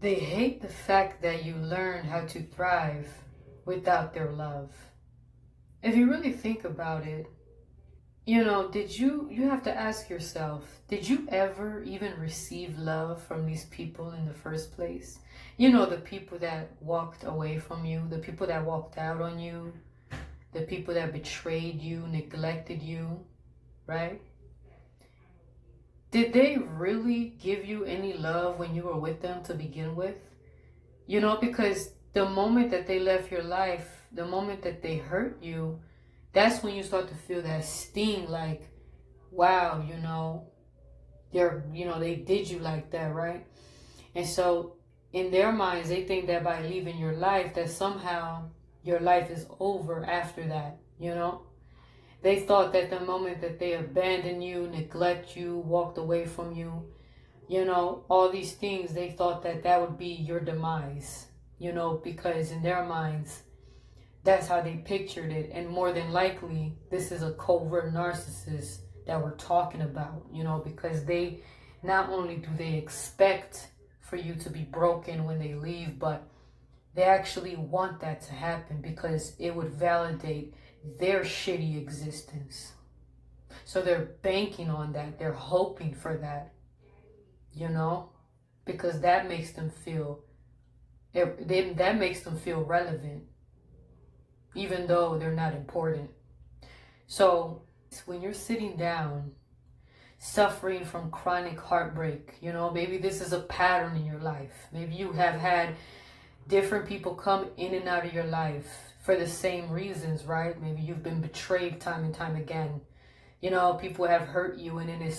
They hate the fact that you learned how to thrive without their love. If you really think about it, you have to ask yourself, did you ever even receive love from these people in the first place? The people that walked away from you, the people that walked out on you, the people that betrayed you, neglected you, right? Did they really give you any love when you were with them to begin with? Because the moment that they left your life, the moment that they hurt you, that's when you start to feel that sting, like, wow, they did you like that, right? And so in their minds, they think that by leaving your life, that somehow your life is over after that. They thought that the moment that they abandoned you, neglect you, walked away from you, all these things, they thought that that would be your demise, because in their minds, that's how they pictured it. And more than likely, this is a covert narcissist that we're talking about, because they, not only do they expect for you to be broken when they leave, but they actually want that to happen because it would validate their shitty existence. So they're banking on that. They're hoping for that, because that makes them feel, that makes them feel relevant, even though they're not important. So when you're sitting down, suffering from chronic heartbreak, maybe this is a pattern in your life. Maybe you have had different people come in and out of your life for the same reasons, right? Maybe you've been betrayed time and time again. People have hurt you, and then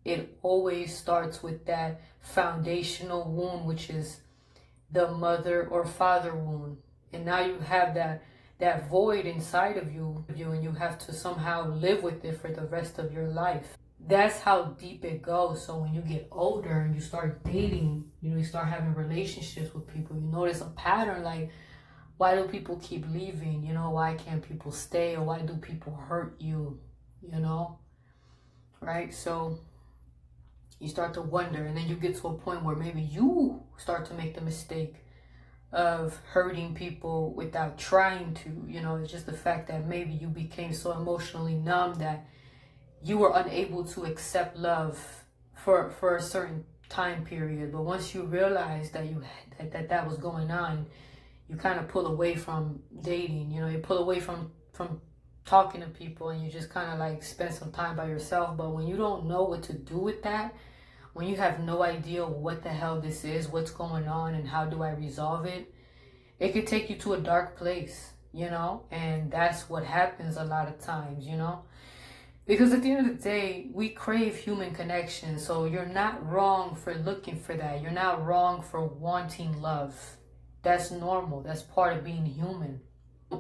it always starts with that foundational wound, which is the mother or father wound. And now you have that void inside of you, and you have to somehow live with it for the rest of your life. That's how deep it goes. So when you get older and you start dating, you start having relationships with people, you notice a pattern, like, why do people keep leaving? Why can't people stay? Or why do people hurt you? Right? So you start to wonder, and then you get to a point where maybe you start to make the mistake of hurting people without trying to. It's just the fact that maybe you became so emotionally numb that you were unable to accept love for a certain time period. But once you realize that that was going on, you kind of pull away from dating. You pull away from talking to people, and you just kind of like spend some time by yourself. But when you don't know what to do with that, when you have no idea what the hell this is, what's going on, and how do I resolve it, it could take you to a dark place, and that's what happens a lot of times, because at the end of the day, we crave human connection. So you're not wrong for looking for that. You're not wrong for wanting love. That's normal. That's part of being human.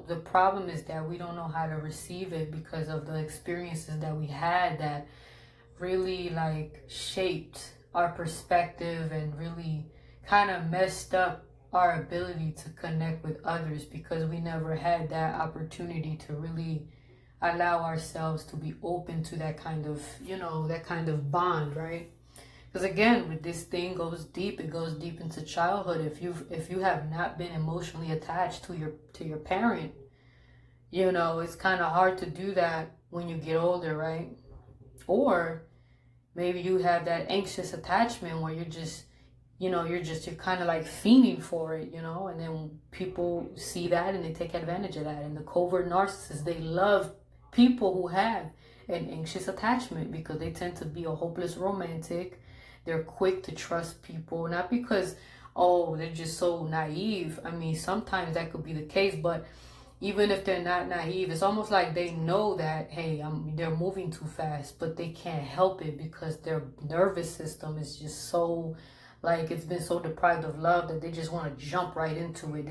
The problem is that we don't know how to receive it because of the experiences that we had that really like shaped our perspective and really kind of messed up our ability to connect with others, because we never had that opportunity to really allow ourselves to be open to that kind of, that kind of bond, right? Because again, with this thing goes deep, it goes deep into childhood. If you have not been emotionally attached to your parent, it's kind of hard to do that when you get older, right? Or maybe you have that anxious attachment where you're kind of like fiending for it, and then people see that and they take advantage of that. And the covert narcissists, they love people who have an anxious attachment because they tend to be a hopeless romantic. They're quick to trust people, not because, they're just so naive. I mean, sometimes that could be the case, but even if they're not naive, it's almost like they know that, hey, they're moving too fast, but they can't help it because their nervous system is just so, like, it's been so deprived of love that they just want to jump right into it.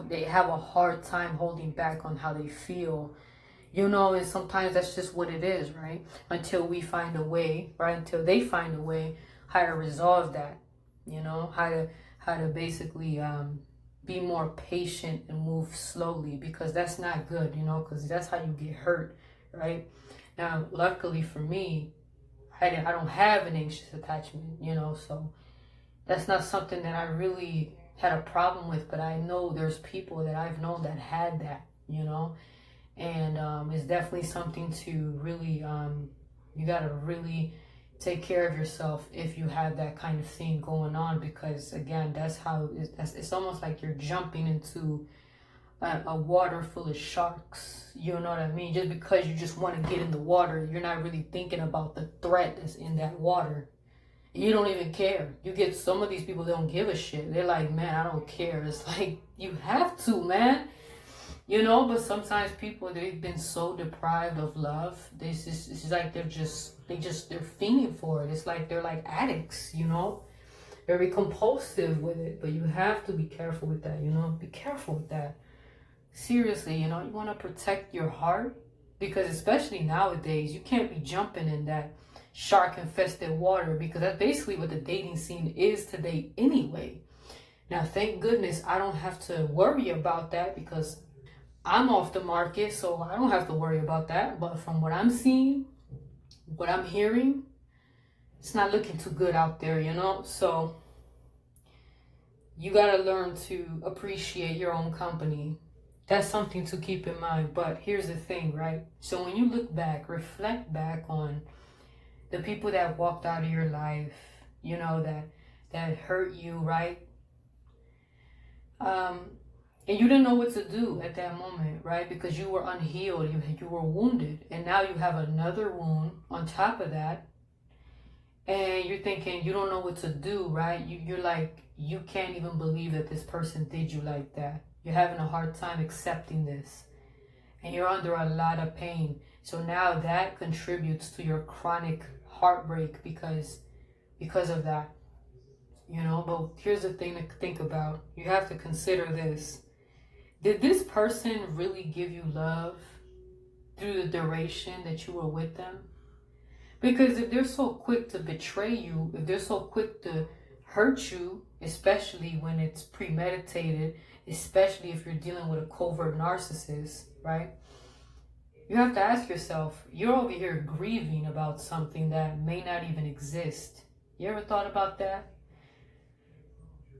They have a hard time holding back on how they feel, and sometimes that's just what it is, right? Until we find a way, right? Until they find a way how to resolve that, how to basically be more patient and move slowly, because that's not good, because that's how you get hurt, right? Now, luckily for me, I don't have an anxious attachment, so that's not something that I really had a problem with, but I know there's people that I've known that had that, you know, and it's definitely something to really, you gotta really take care of yourself if you have that kind of thing going on, because again, it's almost like you're jumping into a water full of sharks, you know what I mean? Just because you just want to get in the water, you're not really thinking about the threat that's in that water. You don't even care. You get some of these people, they don't give a shit. They're like, man, I don't care. It's like, you have to, man. You know, but sometimes people, they've been so deprived of love. It's like they're fiending for it. It's like they're like addicts, you know? Very compulsive with it. But you have to be careful with that, you know? Be careful with that. Seriously, you know, you want to protect your heart, because especially nowadays, you can't be jumping in that shark infested water, because that's basically what the dating scene is today anyway. Now, thank goodness I don't have to worry about that, because I'm off the market, so I don't have to worry about that. But from what I'm seeing, what I'm hearing, it's not looking too good out there, you know? So you got to learn to appreciate your own company. That's something to keep in mind. But here's the thing, right? So when you look back, reflect back on the people that walked out of your life, you know, that hurt you, right? And you didn't know what to do at that moment, right? Because you were unhealed, you were wounded, and now you have another wound on top of that, and you're thinking you don't know what to do, right? You're like, you can't even believe that this person did you like that. You're having a hard time accepting this, and you're under a lot of pain. So now that contributes to your chronic heartbreak because of that, you know. But here's the thing to think about. You have to consider this. Did this person really give you love through the duration that you were with them? Because if they're so quick to betray you, if they're so quick to hurt you, especially when it's premeditated, especially if you're dealing with a covert narcissist, right? You have to ask yourself, you're over here grieving about something that may not even exist. You ever thought about that?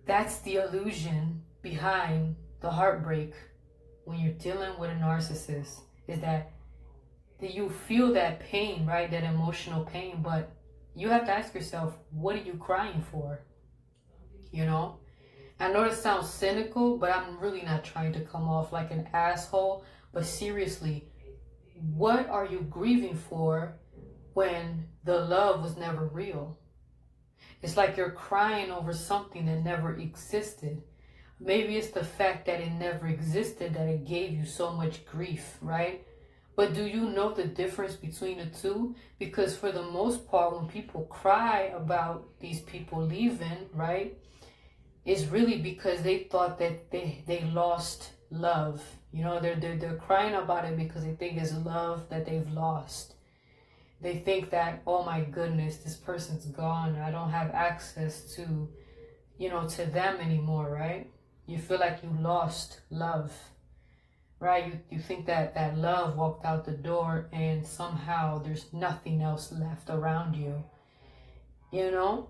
That's the illusion behind the heartbreak when you're dealing with a narcissist, is that you feel that pain, right? That emotional pain, but you have to ask yourself, what are you crying for? You know? I know it sounds cynical, but I'm really not trying to come off like an asshole. But seriously, what are you grieving for when the love was never real? It's like you're crying over something that never existed. Maybe it's the fact that it never existed that it gave you so much grief, right? But do you know the difference between the two? Because for the most part, when people cry about these people leaving, right, it's really because they thought that they lost love. You know, they're crying about it because they think it's love that they've lost. They think that, oh my goodness, this person's gone. I don't have access to, you know, to them anymore, right? You feel like you lost love, right? You think that love walked out the door and somehow there's nothing else left around you, you know?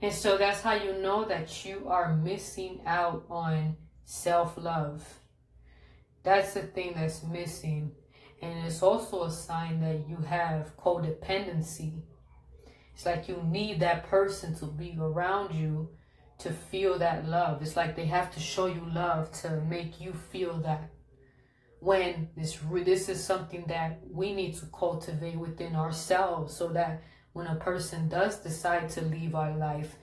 And so that's how you know that you are missing out on self-love. That's the thing that's missing. And it's also a sign that you have codependency. It's like you need that person to be around you to feel that love. It's like they have to show you love to make you feel that. When this is something that we need to cultivate within ourselves, so that when a person does decide to leave our life,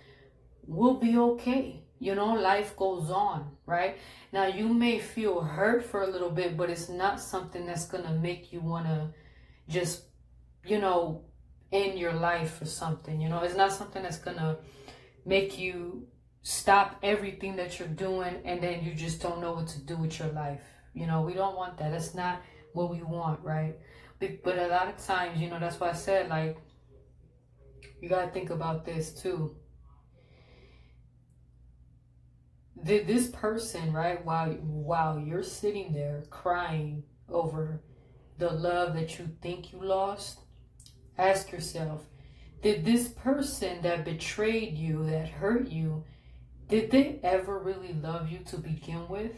we'll be okay. You know, life goes on, right? Now, you may feel hurt for a little bit, but it's not something that's going to make you want to just, you know, end your life or something. You know, it's not something that's going to make you stop everything that you're doing and then you just don't know what to do with your life. You know, we don't want that. That's not what we want, right? But a lot of times, you know, that's why I said, like, you got to think about this too. This person, right, while you're sitting there crying over the love that you think you lost, ask yourself, Did this person that betrayed you, that hurt you, did they ever really love you to begin with?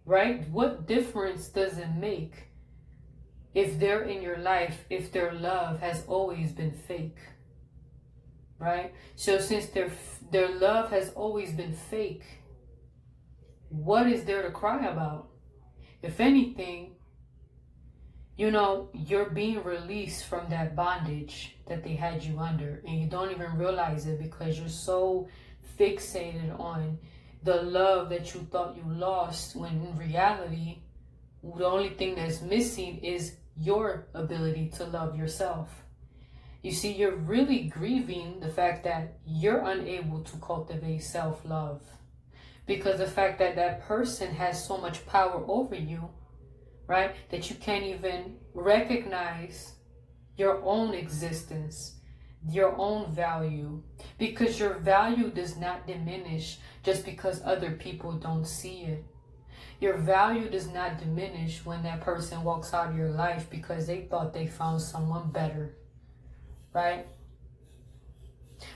Right? What difference does it make if they're in your life, if their love has always been fake? Right? So since their love has always been fake, what is there to cry about? If anything, you know, you're being released from that bondage that they had you under, and you don't even realize it because you're so fixated on the love that you thought you lost, when in reality, the only thing that's missing is your ability to love yourself. You see, you're really grieving the fact that you're unable to cultivate self-love, because the fact that that person has so much power over you, right, that you can't even recognize your own existence, your own value, because your value does not diminish just because other people don't see it. Your value does not diminish when that person walks out of your life because they thought they found someone better, right?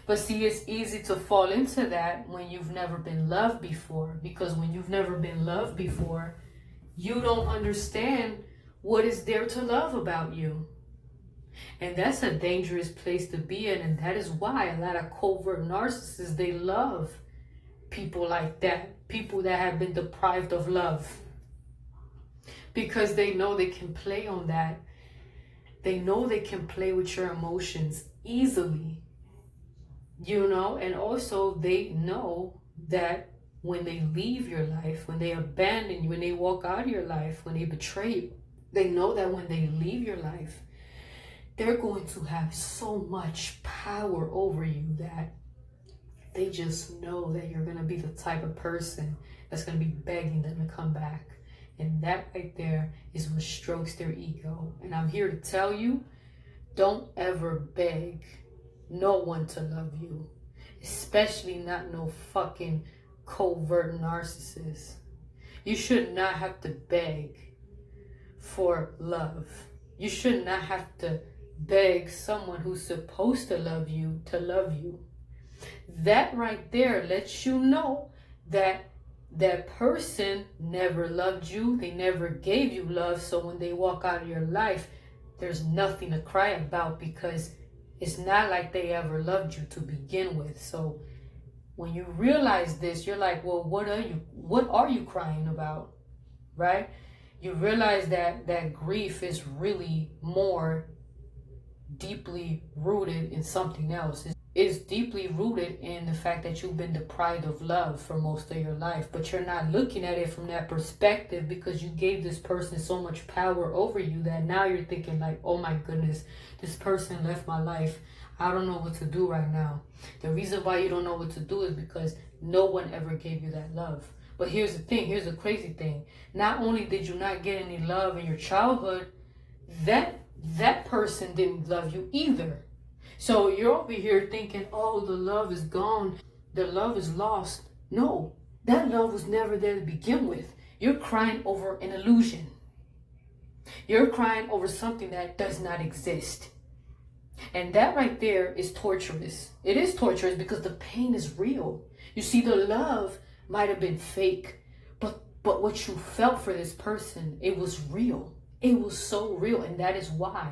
But see, it's easy to fall into that when you've never been loved before, because when you've never been loved before, you don't understand what is there to love about you. And that's a dangerous place to be in, and that is why a lot of covert narcissists, they love people like that, people that have been deprived of love, because they know they can play on that. They know they can play with your emotions easily, you know, and also they know that when they leave your life, when they abandon you, when they walk out of your life, when they betray you, they know that when they leave your life, they're going to have so much power over you that they just know that you're going to be the type of person that's going to be begging them to come back. And that right there is what strokes their ego. And I'm here to tell you, don't ever beg no one to love you, especially not no fucking covert narcissist. You should not have to beg for love. You should not have to beg someone who's supposed to love you to love you. That right there lets you know that that person never loved you. They never gave you love. So when they walk out of your life, there's nothing to cry about, because it's not like they ever loved you to begin with. So when you realize this, you're like, well, what are you crying about? Right? You realize that grief is really more deeply rooted in something else. It's deeply rooted in the fact that you've been deprived of love for most of your life, but you're not looking at it from that perspective because you gave this person so much power over you that now you're thinking like, oh my goodness, this person left my life. I don't know what to do right now. The reason why you don't know what to do is because no one ever gave you that love. But here's the thing, here's the crazy thing. Not only did you not get any love in your childhood, that person didn't love you either. So you're over here thinking, oh, the love is gone, the love is lost. No, that love was never there to begin with. You're crying over an illusion. You're crying over something that does not exist. And that right there is torturous. It is torturous because the pain is real. You see, the love might have been fake, but what you felt for this person, it was real. It was so real, and that is why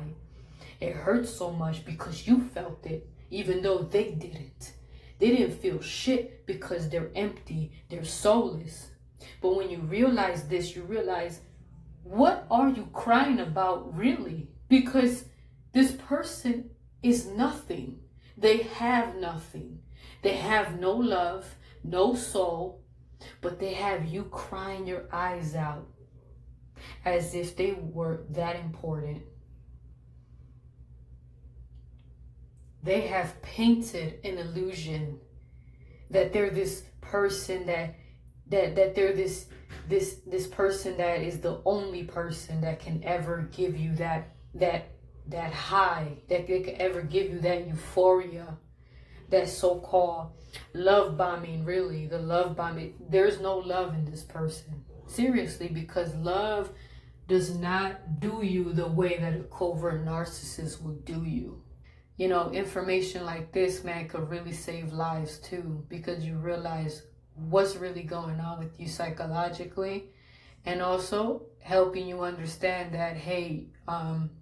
it hurts so much, because you felt it, even though they didn't. They didn't feel shit because they're empty, they're soulless. But when you realize this, you realize, what are you crying about really? Because this person is nothing. They have nothing. They have no love, no soul, but they have you crying your eyes out as if they were that important. They have painted an illusion that they're this person that they're this person that is the only person that can ever give you that high, that they could ever give you that euphoria, that so-called love bombing. Really, the love bombing. There's no love in this person. Seriously, because love does not do you the way that a covert narcissist will do you. You know, information like this, man, could really save lives too, because you realize what's really going on with you psychologically, and also helping you understand that, hey,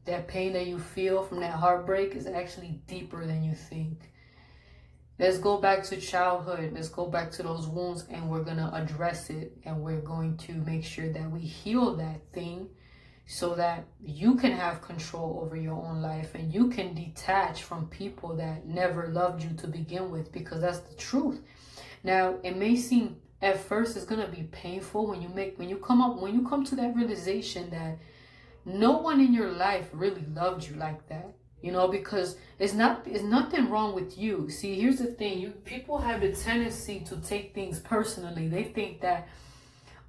that pain that you feel from that heartbreak is actually deeper than you think. Let's go back to childhood. Let's go back to those wounds, and we're going to address it, and we're going to make sure that we heal that thing so that you can have control over your own life, and you can detach from people that never loved you to begin with, because that's the truth. Now, it may seem at first it's going to be painful when you come to that realization that no one in your life really loved you like that. You know, because it's nothing wrong with you. See, here's the thing. People have the tendency to take things personally. They think that,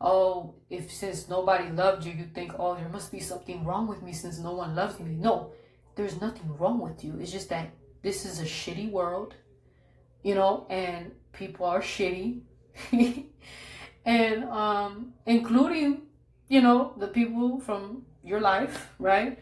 oh, since nobody loved you, you think, oh, there must be something wrong with me since no one loves me. No, there's nothing wrong with you. It's just that this is a shitty world, you know, and people are shitty. And including, you know, the people from your life, right?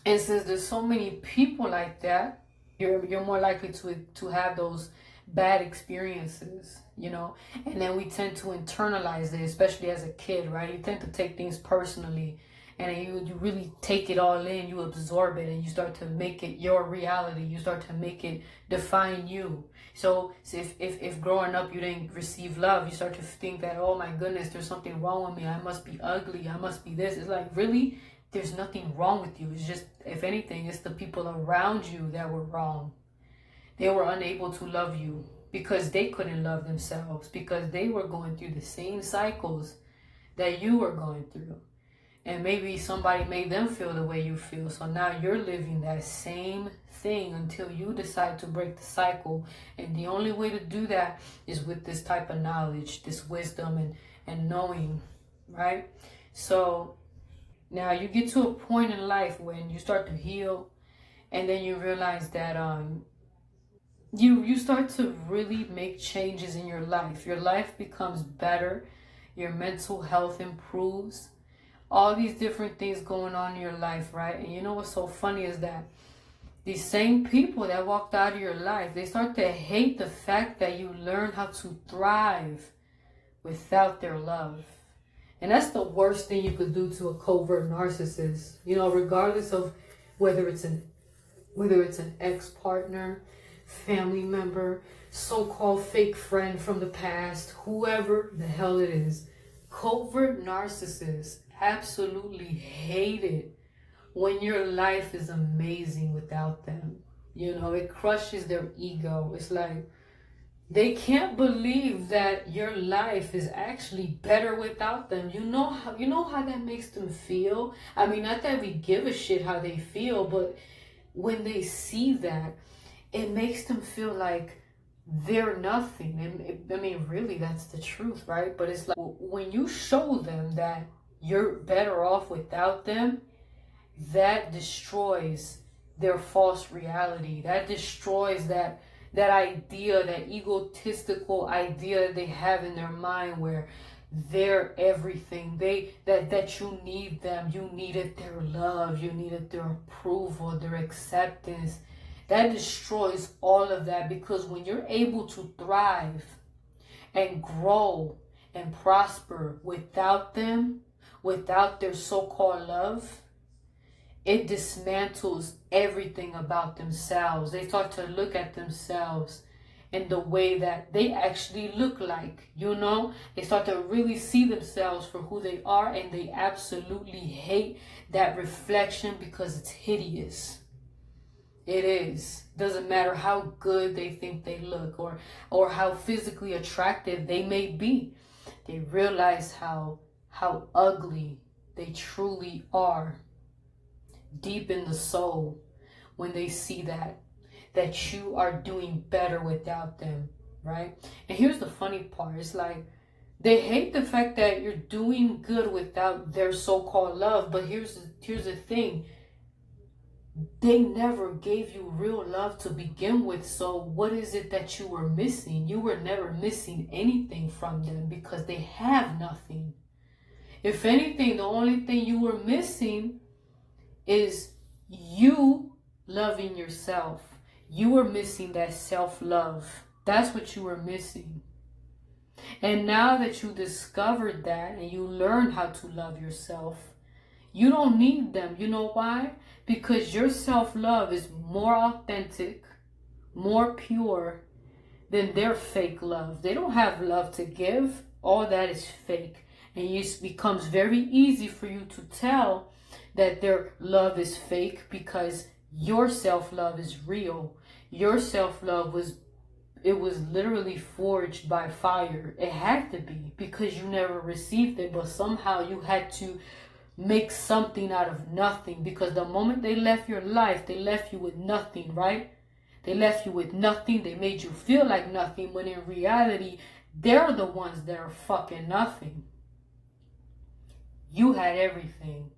And since there's so many people like that, you're more likely to have those bad experiences, you know. And then we tend to internalize it, especially as a kid, right? You tend to take things personally, and you really take it all in, you absorb it, and you start to make it your reality. You start to make it define you. So if growing up you didn't receive love, you start to think that, oh my goodness, there's something wrong with me. I must be ugly. I must be this. It's like, really? There's nothing wrong with you. It's just, if anything, it's the people around you that were wrong. They were unable to love you because they couldn't love themselves, because they were going through the same cycles that you were going through. And maybe somebody made them feel the way you feel. So now you're living that same thing until you decide to break the cycle. And the only way to do that is with this type of knowledge, this wisdom and knowing, right? So now you get to a point in life when you start to heal, and then you realize that you start to really make changes in your life. Your life becomes better. Your mental health improves. All these different things going on in your life, right? And you know what's so funny is that these same people that walked out of your life, they start to hate the fact that you learn how to thrive without their love. And that's the worst thing you could do to a covert narcissist. You know, regardless of whether it's an ex-partner, family member, so-called fake friend from the past, whoever the hell it is, covert narcissists absolutely hate it when your life is amazing without them. You know, it crushes their ego. It's like, they can't believe that your life is actually better without them. You know how that makes them feel? I mean, not that we give a shit how they feel, but when they see that, it makes them feel like they're nothing. And I mean, really, that's the truth, right? But it's like, when you show them that you're better off without them, that destroys their false reality. That destroys that idea, that egotistical idea they have in their mind where they're everything. That you need them. You needed their love. You needed their approval, their acceptance. That destroys all of that, because when you're able to thrive and grow and prosper without them, without their so-called love, it dismantles everything about themselves. They start to look at themselves in the way that they actually look like, you know? They start to really see themselves for who they are, and they absolutely hate that reflection because it's hideous. It is. Doesn't matter how good they think they look or how physically attractive they may be. They realize how ugly they truly are deep in the soul when they see that you are doing better without them, right? And here's the funny part. It's like, they hate the fact that you're doing good without their so-called love. But here's the thing. They never gave you real love to begin with. So what is it that you were missing? You were never missing anything from them, because they have nothing. If anything, the only thing you were missing is you loving yourself. You were missing that self-love. That's what you were missing. And now that you discovered that and you learned how to love yourself, you don't need them. You know why? Because your self-love is more authentic, more pure than their fake love. They don't have love to give. All that is fake. And it becomes very easy for you to tell that their love is fake because your self-love is real. Your self-love was literally forged by fire. It had to be, because you never received it, but somehow you had to make something out of nothing, because the moment they left your life, they left you with nothing, right? They left you with nothing. They made you feel like nothing, when in reality, they're the ones that are fucking nothing. You had everything.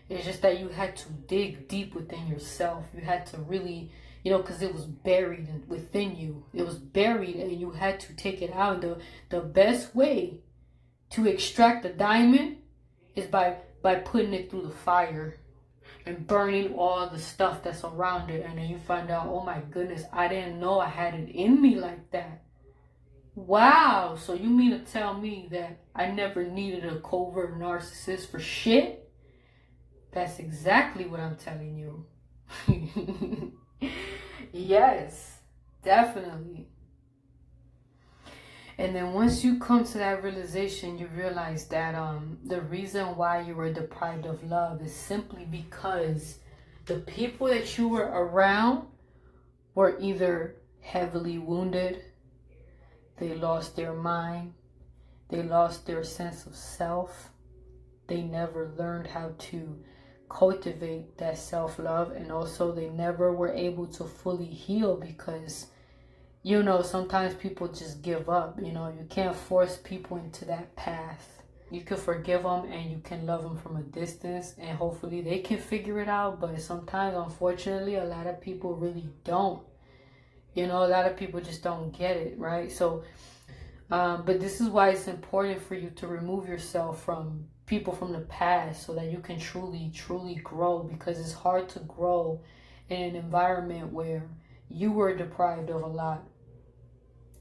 It's just that you had to dig deep within yourself. You had to really, because it was buried within you. It was buried and you had to take it out. The best way to extract the diamond is by putting it through the fire and burning all the stuff that's around it. And then you find out, oh my goodness, I didn't know I had it in me like that. Wow, so you mean to tell me that I never needed a covert narcissist for shit? That's exactly what I'm telling you. Yes, definitely. And then once you come to that realization, you realize that the reason why you were deprived of love is simply because the people that you were around were either heavily wounded, they lost their mind, they lost their sense of self, they never learned how to cultivate that self-love, and also they never were able to fully heal because, sometimes people just give up. You can't force people into that path. You can forgive them and you can love them from a distance, and hopefully they can figure it out, but sometimes, unfortunately, a lot of people really don't. A lot of people just don't get it, right? So, but this is why it's important for you to remove yourself from people from the past so that you can truly, truly grow, because it's hard to grow in an environment where you were deprived of a lot.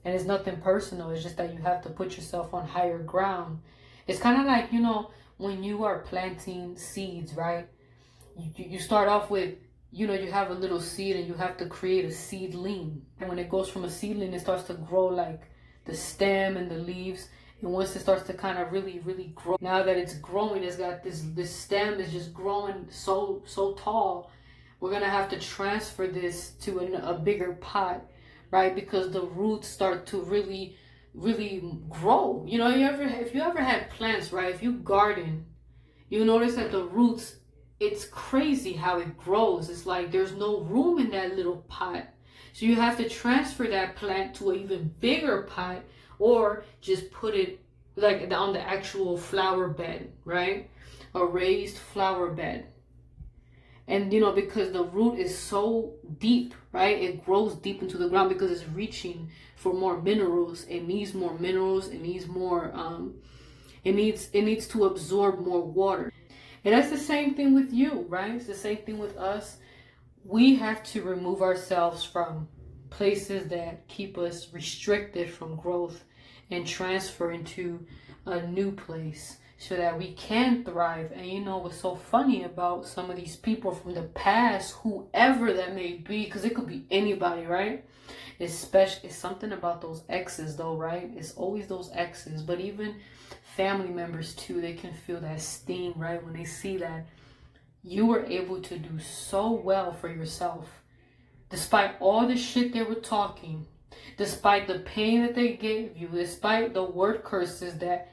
And it's nothing personal. It's just that you have to put yourself on higher ground. It's kind of like, when you are planting seeds, right? You start off with, you have a little seed and you have to create a seedling. And when it goes from a seedling, it starts to grow like the stem and the leaves. And once it starts to kind of really, really grow, now that it's growing, it's got this stem is just growing so tall. We're going to have to transfer this to a bigger pot, right? Because the roots start to really, really grow. If you ever had plants, right? If you garden, you notice that the roots, it's crazy how it grows. It's like there's no room in that little pot. So you have to transfer that plant to an even bigger pot, or just put it like on the actual flower bed, right? A raised flower bed. And because the root is so deep, right? It grows deep into the ground because it's reaching for more minerals. It needs more minerals. It needs more, it needs to absorb more water. And that's the same thing with you, right? It's the same thing with us. We have to remove ourselves from places that keep us restricted from growth and transfer into a new place so that we can thrive. And what's so funny about some of these people from the past, whoever that may be, because it could be anybody, right? It's something about those exes though, right? It's always those exes, but even family members too, they can feel that sting, right? When they see that you were able to do so well for yourself, despite all the shit they were talking, despite the pain that they gave you, despite the word curses that,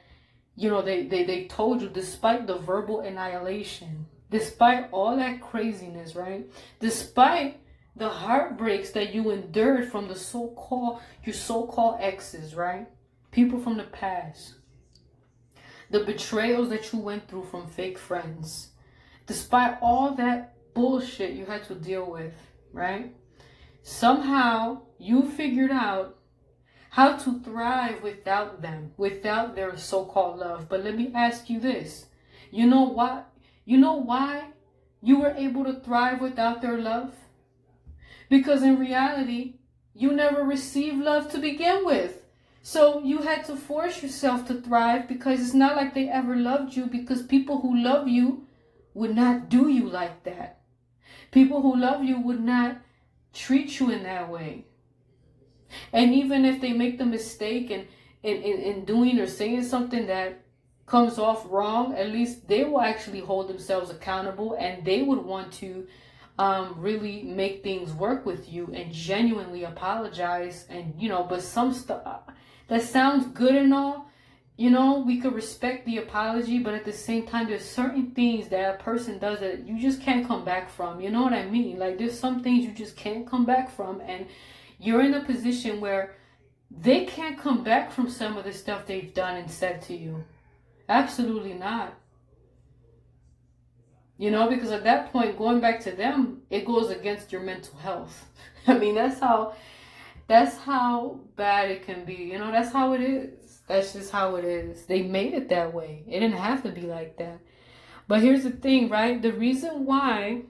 they told you, despite the verbal annihilation, despite all that craziness, right? Despite the heartbreaks that you endured from your so-called exes, right? People from the past. The betrayals that you went through from fake friends. Despite all that bullshit you had to deal with, right? Somehow you figured out how to thrive without them, without their so-called love. But let me ask you this. You know what? You know why you were able to thrive without their love? Because in reality, you never received love to begin with. So you had to force yourself to thrive, because it's not like they ever loved you, because people who love you would not do you like that. People who love you would not treat you in that way. And even if they make the mistake in doing or saying something that comes off wrong, at least they will actually hold themselves accountable, and they would want to really make things work with you and genuinely apologize. And but some stuff that sounds good and all, we could respect the apology, but at the same time, there's certain things that a person does that you just can't come back from. You know what I mean? Like, there's some things you just can't come back from, and you're in a position where they can't come back from some of the stuff they've done and said to you. Absolutely not. Because at that point, going back to them, it goes against your mental health. I mean, that's how bad it can be. That's how it is. That's just how it is. They made it that way. It didn't have to be like that. But here's the thing, right? The reason why,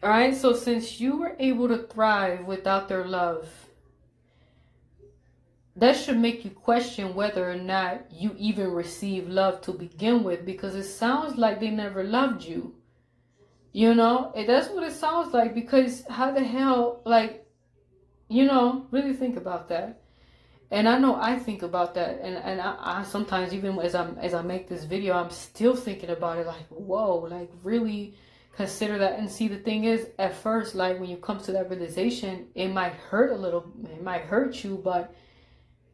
all right, so since you were able to thrive without their love, that should make you question whether or not you even received love to begin with, because it sounds like they never loved you. That's what it sounds like, because how the hell, really think about that. And I know I think about that, and I sometimes, even as I make this video, I'm still thinking about it, like, whoa, like, really consider that. And see, the thing is, at first, like, when you come to that realization, it might hurt a little, it might hurt you, but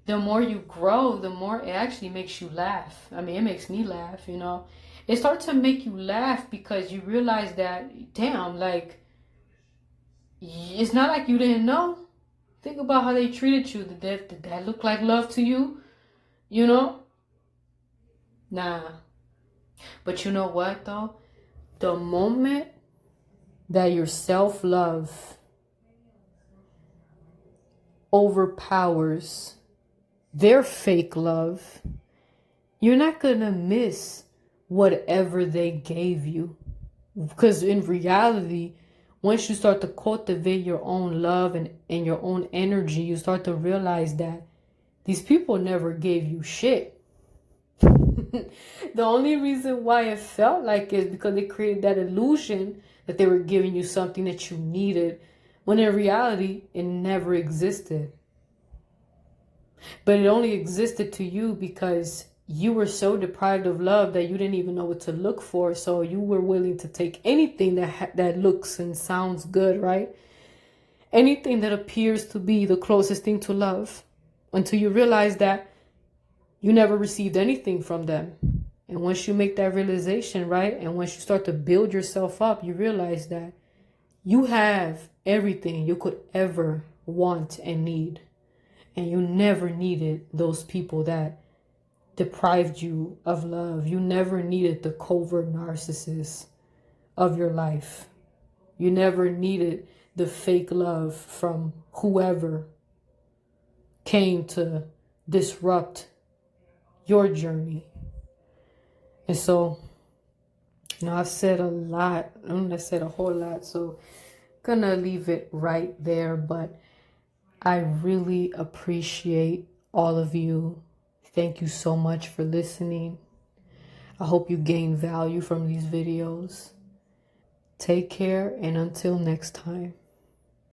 the more you grow, the more it actually makes you laugh. I mean, it makes me laugh, It starts to make you laugh because you realize that, damn, like, it's not like you didn't know. Think about how they treated you. Did that look like love to you? Nah. But you know what, though? The moment that your self-love overpowers their fake love, you're not gonna miss whatever they gave you. Because in reality, once you start to cultivate your own love and your own energy, you start to realize that these people never gave you shit. The only reason why it felt like it is because they created that illusion that they were giving you something that you needed, when in reality, it never existed. But it only existed to you because you were so deprived of love that you didn't even know what to look for. So you were willing to take anything that looks and sounds good, right? Anything that appears to be the closest thing to love, until you realize that you never received anything from them. And once you make that realization, right, and once you start to build yourself up, you realize that you have everything you could ever want and need. And you never needed those people that deprived you of love. You never needed the covert narcissist of your life. You never needed the fake love from whoever came to disrupt your journey. And so, I've said a lot. I said a whole lot. So, gonna leave it right there. But I really appreciate all of you. Thank you so much for listening. I hope you gain value from these videos. Take care, and until next time.